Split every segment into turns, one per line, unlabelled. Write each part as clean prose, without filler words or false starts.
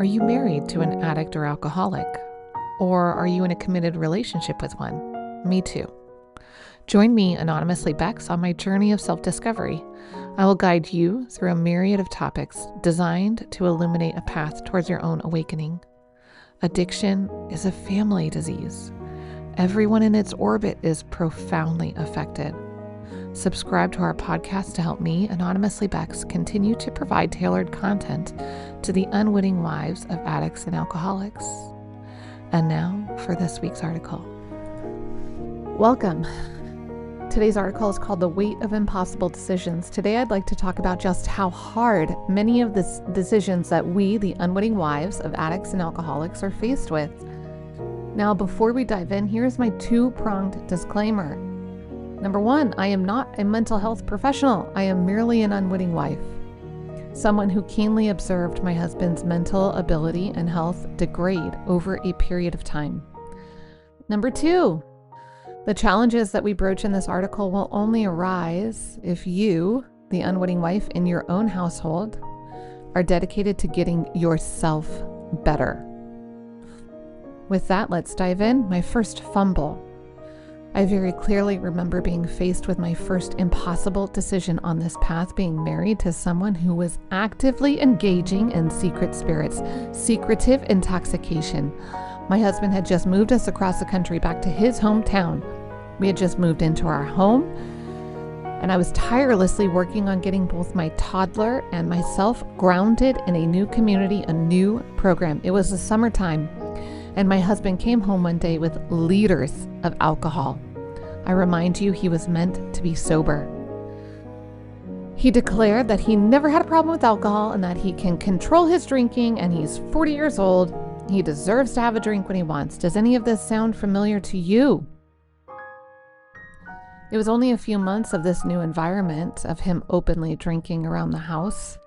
Are you married to an addict or alcoholic? Or are you in a committed relationship with one? Me too. Join me, Anonymously Bex, on my journey of self-discovery. I will guide you through a myriad of topics designed to illuminate a path towards your own awakening. Addiction is a family disease. Everyone in its orbit is profoundly affected. Subscribe to our podcast to help me, Anonymously Bex, continue to provide tailored content to the unwitting lives of addicts and alcoholics. And now for this week's article. Welcome. Today's article is called The Weight of Impossible Decisions. Today I'd like to talk about just how hard many of the decisions that we, the unwitting wives of addicts and alcoholics, are faced with. Now, before we dive in, here's my two-pronged disclaimer. Number one, I am not a mental health professional. I am merely an unwitting wife, someone who keenly observed my husband's mental ability and health degrade over a period of time. Number two, the challenges that we broach in this article will only arise if you, the unwitting wife in your own household, are dedicated to getting yourself better. With that, let's dive in. My first fumble. I very clearly remember being faced with my first impossible decision on this path, being married to someone who was actively engaging in secret spirits, secretive intoxication. My husband had just moved us across the country back to his hometown. We had just moved into our home, and I was tirelessly working on getting both my toddler and myself grounded in a new community, a new program. It was the summertime, and my husband came home one day with liters of alcohol. I remind you, he was meant to be sober. He declared that he never had a problem with alcohol and that he can control his drinking, and he's 40 years old. He deserves to have a drink when he wants. Does any of this sound familiar to you? It was only a few months of this new environment of him openly drinking around the house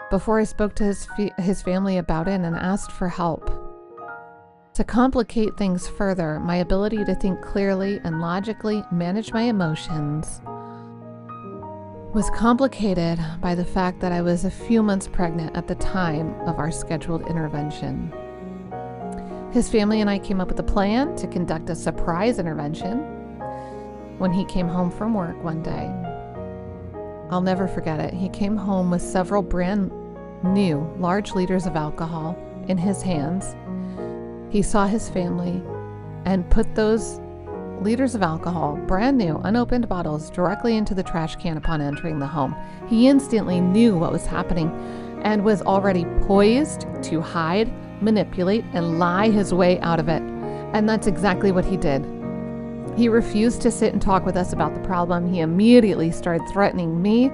before I spoke to his family about it and asked for help. To complicate things further, my ability to think clearly and logically manage my emotions was complicated by the fact that I was a few months pregnant at the time of our scheduled intervention. His family and I came up with a plan to conduct a surprise intervention when he came home from work one day. I'll never forget it. He came home with several brand new large liters of alcohol in his hands. He saw his family and put those liters of alcohol, brand new, unopened bottles, directly into the trash can upon entering the home. He instantly knew what was happening and was already poised to hide, manipulate, and lie his way out of it. And that's exactly what he did. He refused to sit and talk with us about the problem. He immediately started threatening me,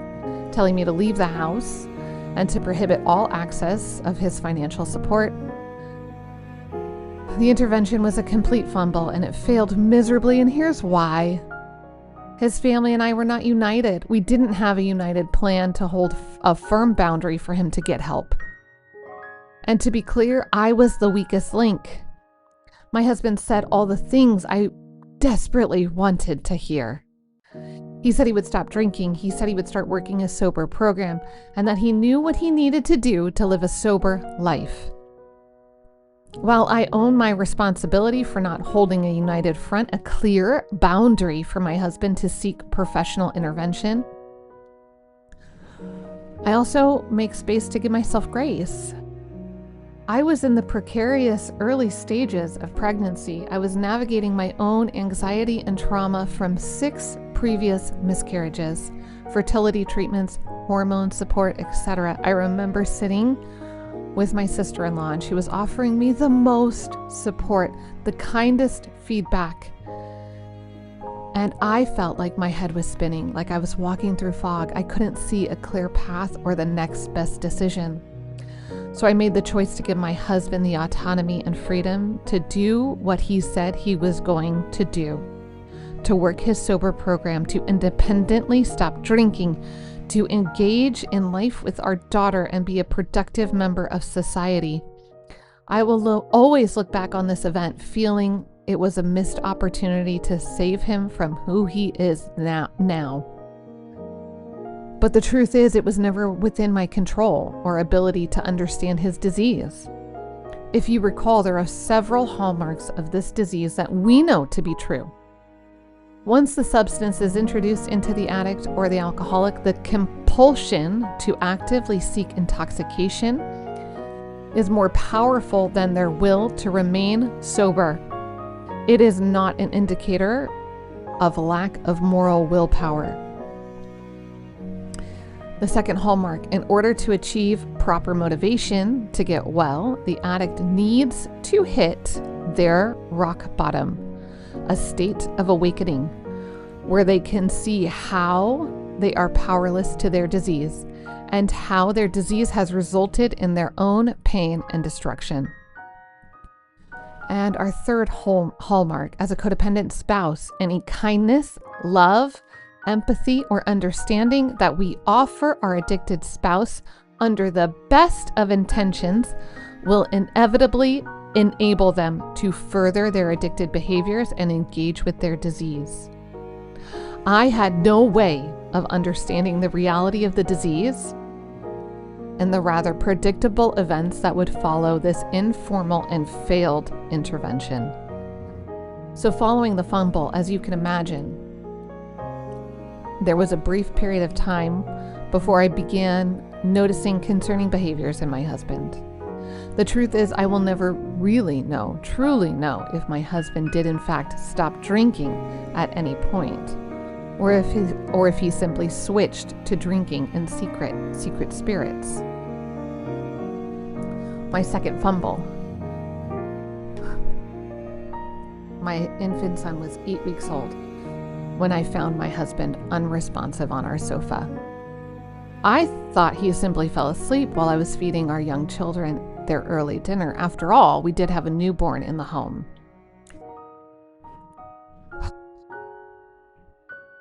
telling me to leave the house and to prohibit all access of his financial support. The intervention was a complete fumble, and it failed miserably, and here's why. His family and I were not united. We didn't have a united plan to hold a firm boundary for him to get help. And to be clear, I was the weakest link. My husband said all the things I desperately wanted to hear. He said he would stop drinking. He said he would start working a sober program, and that he knew what he needed to do to live a sober life. While I own my responsibility for not holding a united front, a clear boundary for my husband to seek professional intervention, I also make space to give myself grace. I was in the precarious early stages of pregnancy. I was navigating my own anxiety and trauma from 6 previous miscarriages, fertility treatments, hormone support, etc. I remember sitting with my sister-in-law, and she was offering me the most support, the kindest feedback. And I felt like my head was spinning, like I was walking through fog. I couldn't see a clear path or the next best decision. So I made the choice to give my husband the autonomy and freedom to do what he said he was going to do, to work his sober program, to independently stop drinking, to engage in life with our daughter and be a productive member of society. I will always look back on this event feeling it was a missed opportunity to save him from who he is now. But the truth is, it was never within my control or ability to understand his disease. If you recall, there are several hallmarks of this disease that we know to be true. Once the substance is introduced into the addict or the alcoholic, the compulsion to actively seek intoxication is more powerful than their will to remain sober. It is not an indicator of lack of moral willpower. The second hallmark, in order to achieve proper motivation to get well, the addict needs to hit their rock bottom, a state of awakening where they can see how they are powerless to their disease and how their disease has resulted in their own pain and destruction. And our third hallmark, as a codependent spouse, any kindness, love, empathy, or understanding that we offer our addicted spouse under the best of intentions will inevitably enable them to further their addicted behaviors and engage with their disease. I had no way of understanding the reality of the disease and the rather predictable events that would follow this informal and failed intervention. So following the fumble, as you can imagine, there was a brief period of time before I began noticing concerning behaviors in my husband. The truth is, I will never really know, truly know, if my husband did in fact stop drinking at any point, or if he simply switched to drinking in secret spirits. My second fumble. My infant son was 8 weeks old when I found my husband unresponsive on our sofa. I thought he simply fell asleep while I was feeding our young children their early dinner. After all, we did have a newborn in the home.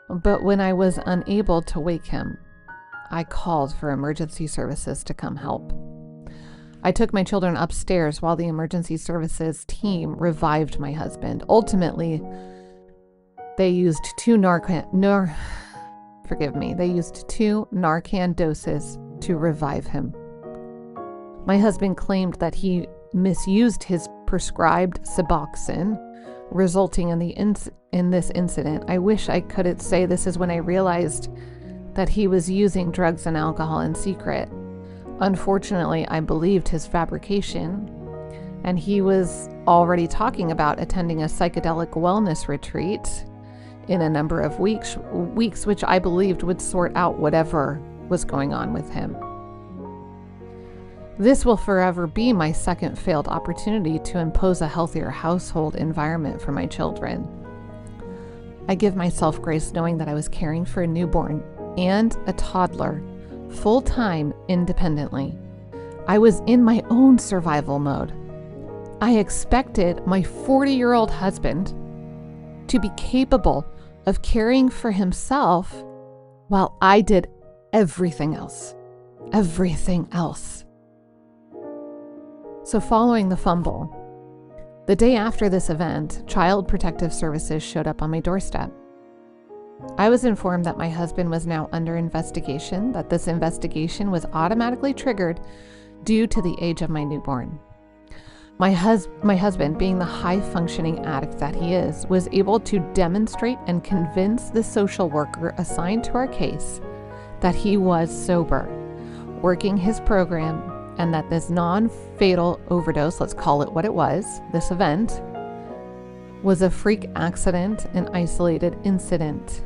But when I was unable to wake him, I called for emergency services to come help. I took my children upstairs while the emergency services team revived my husband. Ultimately, they used two Narcan doses to revive him. My husband claimed that he misused his prescribed Suboxone, resulting in this incident. I wish I could say this is when I realized that he was using drugs and alcohol in secret. Unfortunately, I believed his fabrication, and he was already talking about attending a psychedelic wellness retreat in a number of weeks, which I believed would sort out whatever was going on with him. This will forever be my second failed opportunity to impose a healthier household environment for my children. I give myself grace knowing that I was caring for a newborn and a toddler full-time independently. I was in my own survival mode. I expected my 40-year-old husband to be capable of caring for himself while I did everything else. Everything else. So following the fumble, the day after this event, Child Protective Services showed up on my doorstep. I was informed that my husband was now under investigation, that this investigation was automatically triggered due to the age of my newborn. My husband, being the high-functioning addict that he is, was able to demonstrate and convince the social worker assigned to our case that he was sober, working his program, and that this non-fatal overdose, let's call it what it was, this event, was a freak accident, an isolated incident.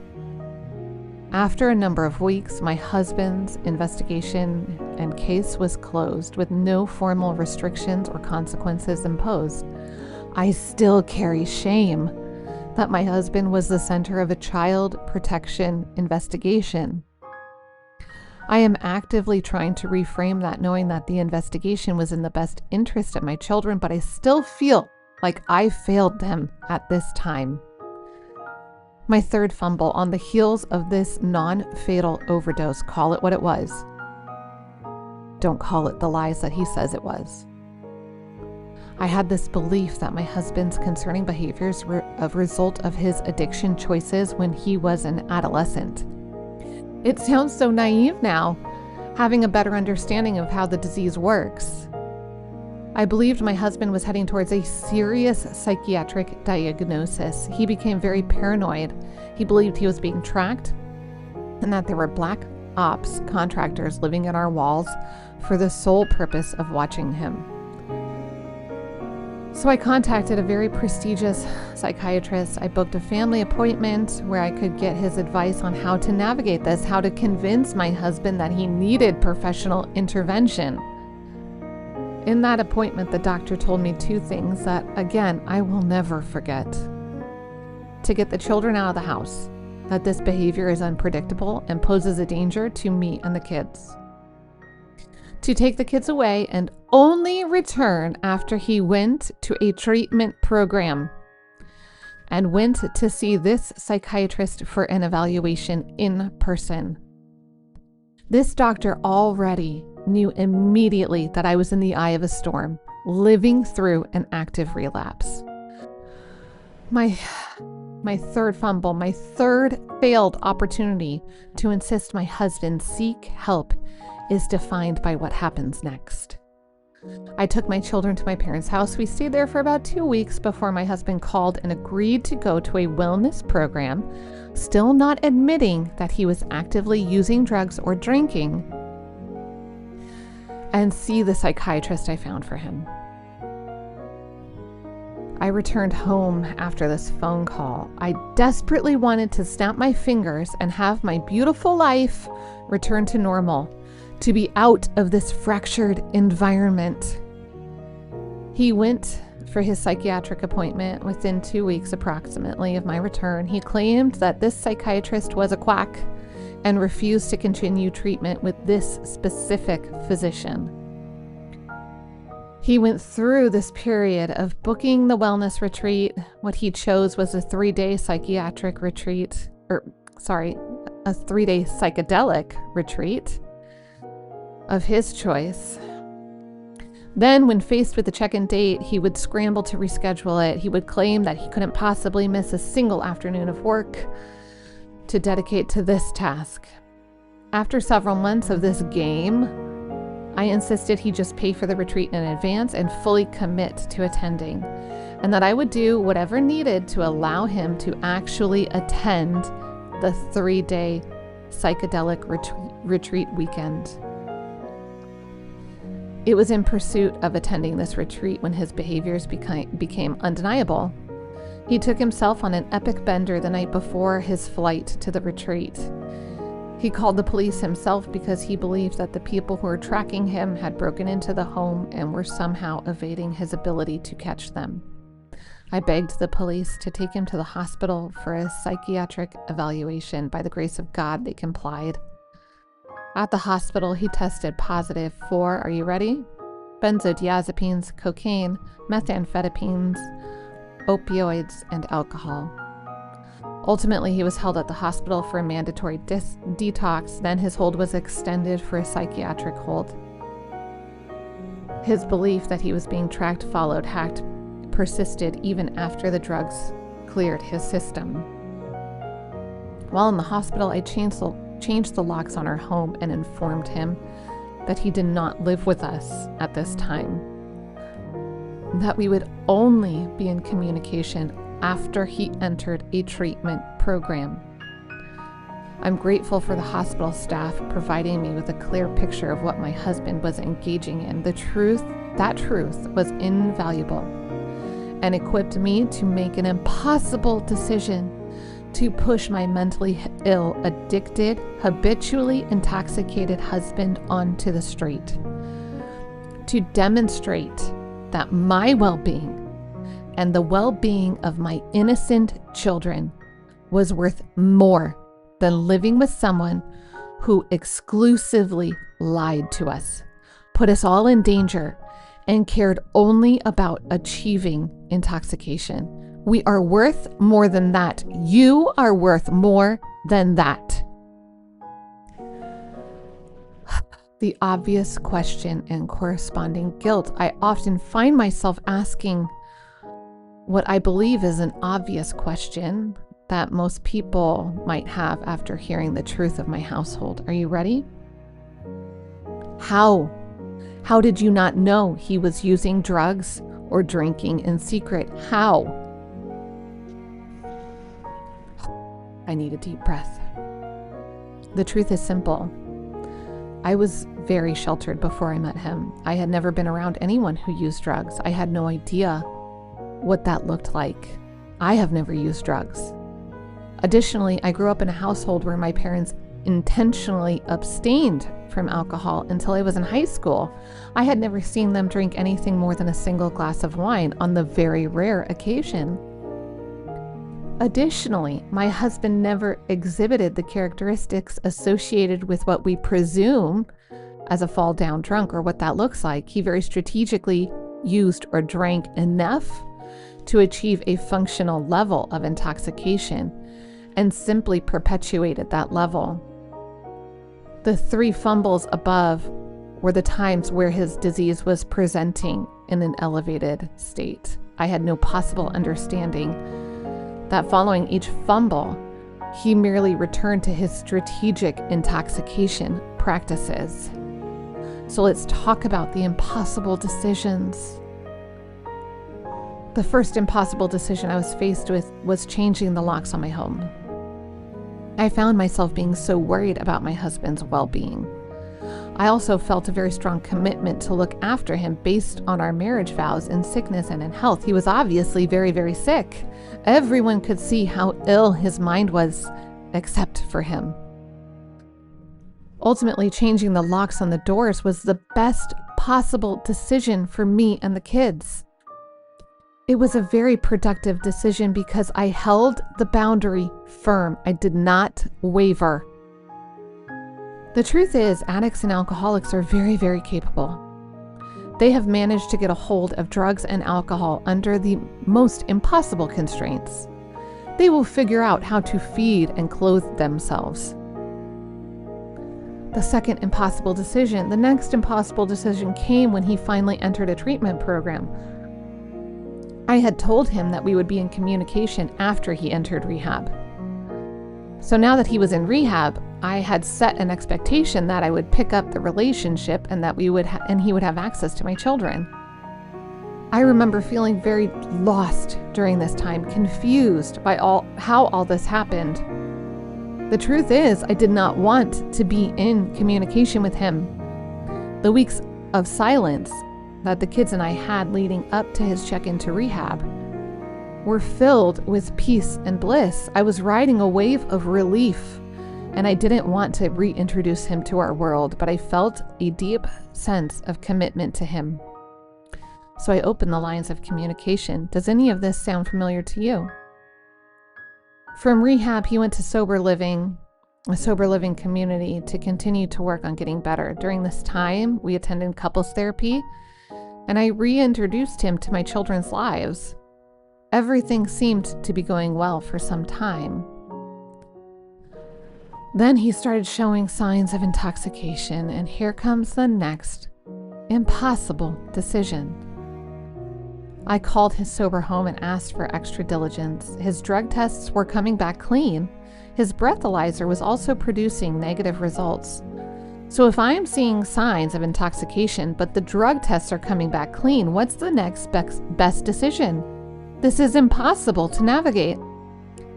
After a number of weeks, my husband's investigation and case was closed with no formal restrictions or consequences imposed. I still carry shame that my husband was the center of a child protection investigation. I am actively trying to reframe that, knowing that the investigation was in the best interest of my children, but I still feel like I failed them at this time. My third fumble, on the heels of this non-fatal overdose, call it what it was. Don't call it the lies that he says it was. I had this belief that my husband's concerning behaviors were a result of his addiction choices when he was an adolescent. It sounds so naive now, having a better understanding of how the disease works. I believed my husband was heading towards a serious psychiatric diagnosis. He became very paranoid. He believed he was being tracked and that there were black ops contractors living in our walls for the sole purpose of watching him. So I contacted a very prestigious psychiatrist. I booked a family appointment where I could get his advice on how to navigate this, how to convince my husband that he needed professional intervention. In that appointment, the doctor told me two things that, again, I will never forget. To get the children out of the house, that this behavior is unpredictable and poses a danger to me and the kids. To take the kids away and only return after he went to a treatment program and went to see this psychiatrist for an evaluation in person. This doctor already knew immediately that I was in the eye of a storm, living through an active relapse. My third fumble, my third failed opportunity to insist my husband seek help is defined by what happens next. I took my children to my parents' house. We stayed there for about 2 weeks before my husband called and agreed to go to a wellness program, still not admitting that he was actively using drugs or drinking, and see the psychiatrist I found for him. I returned home after this phone call. I desperately wanted to snap my fingers and have my beautiful life return to normal, to be out of this fractured environment. He went for his psychiatric appointment within 2 weeks approximately of my return. He claimed that this psychiatrist was a quack and refused to continue treatment with this specific physician. He went through this period of booking the wellness retreat. What he chose was a 3-day psychiatric retreat, a 3-day psychedelic retreat of his choice. Then, when faced with the check-in date, he would scramble to reschedule it. He would claim that he couldn't possibly miss a single afternoon of work to dedicate to this task. After several months of this game, I insisted he just pay for the retreat in advance and fully commit to attending, and that I would do whatever needed to allow him to actually attend the 3-day psychedelic retreat weekend. It was in pursuit of attending this retreat when his behaviors became undeniable. He took himself on an epic bender the night before his flight to the retreat. He called the police himself because he believed that the people who were tracking him had broken into the home and were somehow evading his ability to catch them. I begged the police to take him to the hospital for a psychiatric evaluation. By the grace of God, they complied. At the hospital, he tested positive for, are you ready? Benzodiazepines, cocaine, methamphetamines, opioids, and alcohol. Ultimately, he was held at the hospital for a mandatory detox. Then his hold was extended for a psychiatric hold. His belief that he was being tracked, followed, hacked persisted even after the drugs cleared his system. While in the hospital, I changed the locks on our home and informed him that he did not live with us at this time, that we would only be in communication after he entered a treatment program. I'm grateful for the hospital staff providing me with a clear picture of what my husband was engaging in. That truth was invaluable and equipped me to make an impossible decision to push my mentally ill, addicted, habitually intoxicated husband onto the street, to demonstrate that my well-being and the well-being of my innocent children was worth more than living with someone who exclusively lied to us, put us all in danger, and cared only about achieving intoxication. We are worth more than that. You are worth more than that. The obvious question and corresponding guilt. I often find myself asking what I believe is an obvious question, that most people might have after hearing the truth of my household. Are you ready? How? How did you not know he was using drugs or drinking in secret? How? I need a deep breath. The truth is simple. I was very sheltered before I met him. I had never been around anyone who used drugs. I had no idea what that looked like. I have never used drugs. Additionally, I grew up in a household where my parents intentionally abstained from alcohol until I was in high school. I had never seen them drink anything more than a single glass of wine on the very rare occasion. Additionally, my husband never exhibited the characteristics associated with what we presume as a fall down drunk or what that looks like. He very strategically used or drank enough to achieve a functional level of intoxication and simply perpetuated that level. The 3 fumbles above were the times where his disease was presenting in an elevated state. I had no possible understanding that following each fumble, he merely returned to his strategic intoxication practices. So let's talk about the impossible decisions. The first impossible decision I was faced with was changing the locks on my home. I found myself being so worried about my husband's well-being. I also felt a very strong commitment to look after him based on our marriage vows in sickness and in health. He was obviously very, very sick. Everyone could see how ill his mind was, except for him. Ultimately, changing the locks on the doors was the best possible decision for me and the kids. It was a very productive decision because I held the boundary firm. I did not waver. The truth is, addicts and alcoholics are very, very capable. They have managed to get a hold of drugs and alcohol under the most impossible constraints. They will figure out how to feed and clothe themselves. The next impossible decision came when he finally entered a treatment program. I had told him that we would be in communication after he entered rehab. So now that he was in rehab, I had set an expectation that I would pick up the relationship and that he would have access to my children. I remember feeling very lost during this time, confused by how all this happened. The truth is, I did not want to be in communication with him. The weeks of silence that the kids and I had leading up to his check into rehab were filled with peace and bliss. I was riding a wave of relief, and I didn't want to reintroduce him to our world, but I felt a deep sense of commitment to him. So I opened the lines of communication. Does any of this sound familiar to you? From rehab, he went to a sober living community to continue to work on getting better. During this time, we attended couples therapy, and I reintroduced him to my children's lives. Everything seemed to be going well for some time. Then he started showing signs of intoxication, and here comes the next impossible decision. I called his sober home and asked for extra diligence. His drug tests were coming back clean. His breathalyzer was also producing negative results. So if I'm seeing signs of intoxication, but the drug tests are coming back clean, what's the next best decision? This is impossible to navigate.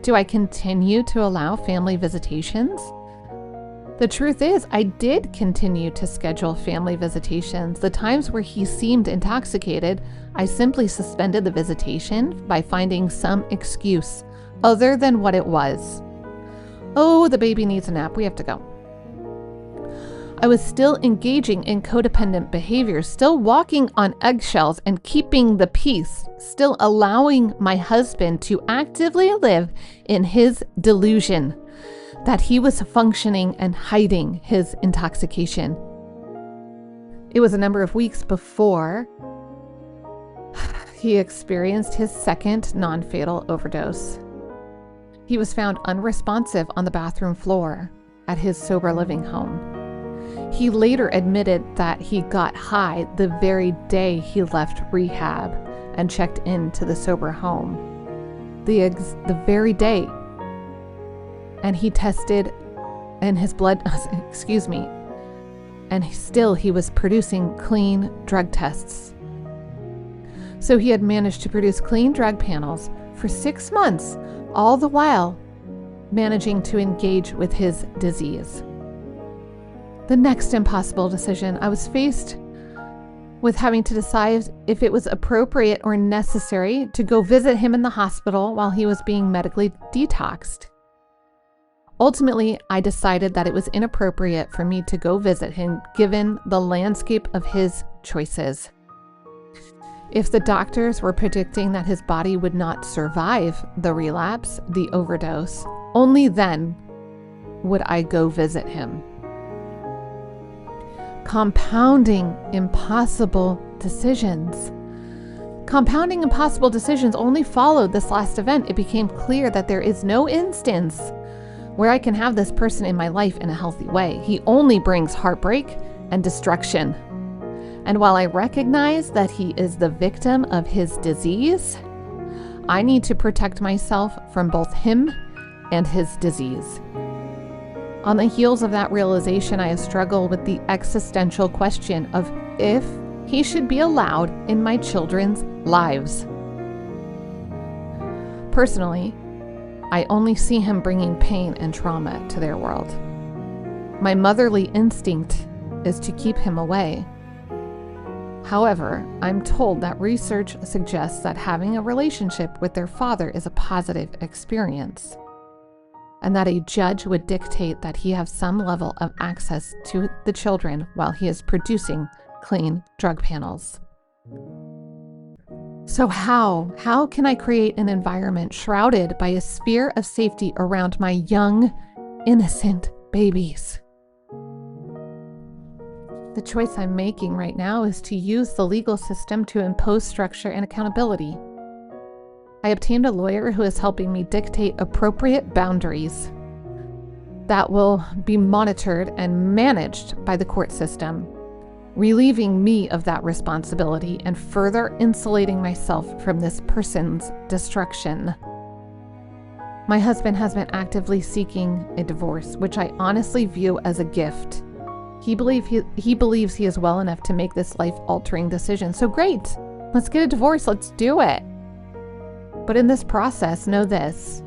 Do I continue to allow family visitations? The truth is, I did continue to schedule family visitations. The times where he seemed intoxicated, I simply suspended the visitation by finding some excuse other than what it was. Oh, the baby needs a nap. We have to go. I was still engaging in codependent behavior, still walking on eggshells and keeping the peace, still allowing my husband to actively live in his delusion that he was functioning and hiding his intoxication. It was a number of weeks before he experienced his second non-fatal overdose. He was found unresponsive on the bathroom floor at his sober living home. He later admitted that he got high the very day he left rehab and checked into the sober home. The very day and he tested and his blood, and he was producing clean drug tests. So he had managed to produce clean drug panels for 6 months, all the while managing to engage with his disease. The next impossible decision, I was faced with having to decide if it was appropriate or necessary to go visit him in the hospital while he was being medically detoxed. Ultimately, I decided that it was inappropriate for me to go visit him given the landscape of his choices. If the doctors were predicting that his body would not survive the relapse, the overdose, only then would I go visit him. Compounding impossible decisions. Compounding impossible decisions only followed this last event. It became clear that there is no instance where I can have this person in my life in a healthy way. He only brings heartbreak and destruction. And while I recognize that he is the victim of his disease, I need to protect myself from both him and his disease. On the heels of that realization, I have struggled with the existential question of if he should be allowed in my children's lives. Personally, I only see him bringing pain and trauma to their world. My motherly instinct is to keep him away. However, I'm told that research suggests that having a relationship with their father is a positive experience, and that a judge would dictate that he have some level of access to the children while he is producing clean drug panels. So how can I create an environment shrouded by a sphere of safety around my young, innocent babies? The choice I'm making right now is to use the legal system to impose structure and accountability. I obtained a lawyer who is helping me dictate appropriate boundaries that will be monitored and managed by the court system, relieving me of that responsibility and further insulating myself from this person's destruction. My husband has been actively seeking a divorce, which I honestly view as a gift. He believes he is well enough to make this life-altering decision. So great, let's get a divorce, let's do it. But in this process, know this: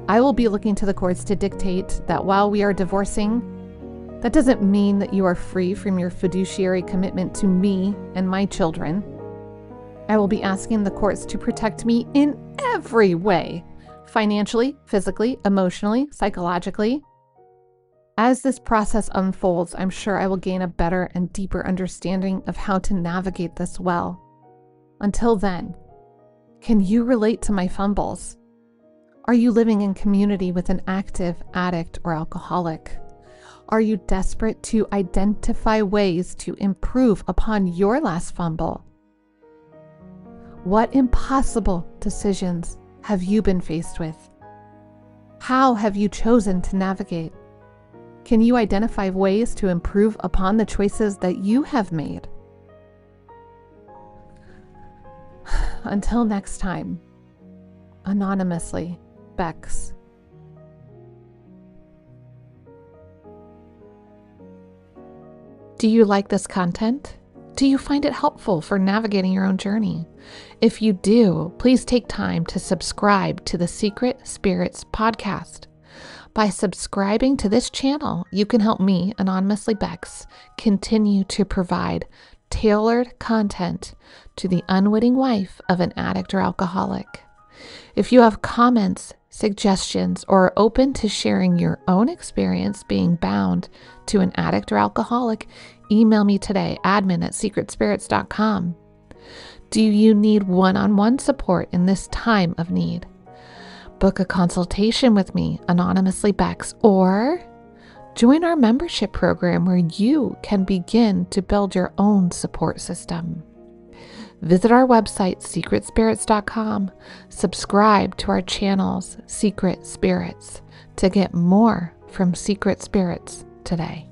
I will be looking to the courts to dictate that while we are divorcing, that doesn't mean that you are free from your fiduciary commitment to me and my children. I will be asking the courts to protect me in every way, financially, physically, emotionally, psychologically. As this process unfolds, I'm sure I will gain a better and deeper understanding of how to navigate this well. Until then, can you relate to my fumbles? Are you living in community with an active addict or alcoholic? Are you desperate to identify ways to improve upon your last fumble? What impossible decisions have you been faced with? How have you chosen to navigate? Can you identify ways to improve upon the choices that you have made? Until next time, anonymously, Bex. Do you like this content? Do you find it helpful for navigating your own journey? If you do, please take time to subscribe to the Secret Spirits podcast. By subscribing to this channel, you can help me, Anonymously Bex, continue to provide tailored content to the unwitting wife of an addict or alcoholic. If you have comments, suggestions, or are open to sharing your own experience being bound to an addict or alcoholic, email me today, admin@secretspirits.com. Do you need one-on-one support in this time of need? Book a consultation with me, Anonymously Bex, or join our membership program where you can begin to build your own support system. Visit our website, secretspirits.com. Subscribe to our channels, Secret Spirits, to get more from Secret Spirits today.